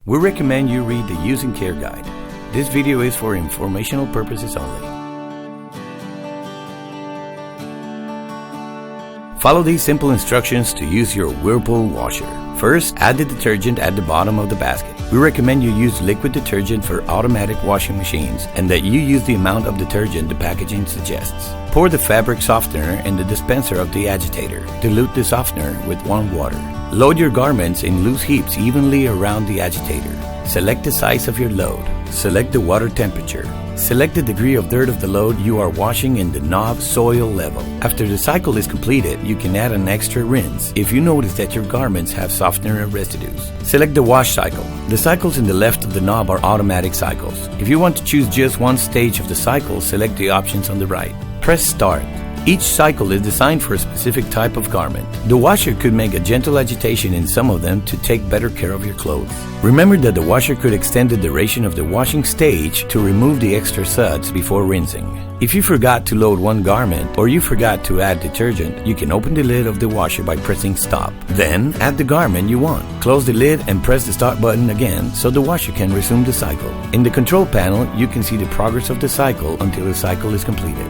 We recommend you read the use and care guide. This video is for informational purposes only. Follow these simple instructions to use your Whirlpool washer. First, add the detergent at the bottom of the basket. We recommend you use liquid detergent for automatic washing machines and that you use the amount of detergent the packaging suggests. Pour the fabric softener in the dispenser of the agitator. Dilute the softener with warm water. Load your garments in loose heaps evenly around the agitator. Select the size of your load. Select the water temperature. Select the degree of dirt of the load you are washing in the knob soil level. After the cycle is completed, you can add an extra rinse if you notice that your garments have softener residues. Select the wash cycle. The cycles in the left of the knob are automatic cycles. If you want to choose just one stage of the cycle, select the options on the right. Press start. Each cycle is designed for a specific type of garment. The washer could make a gentle agitation in some of them to take better care of your clothes. Remember that the washer could extend the duration of the washing stage to remove the extra suds before rinsing. If you forgot to load one garment or you forgot to add detergent, you can open the lid of the washer by pressing stop. Then add the garment you want. Close the lid and press the start button again so the washer can resume the cycle. In the control panel, you can see the progress of the cycle until the cycle is completed.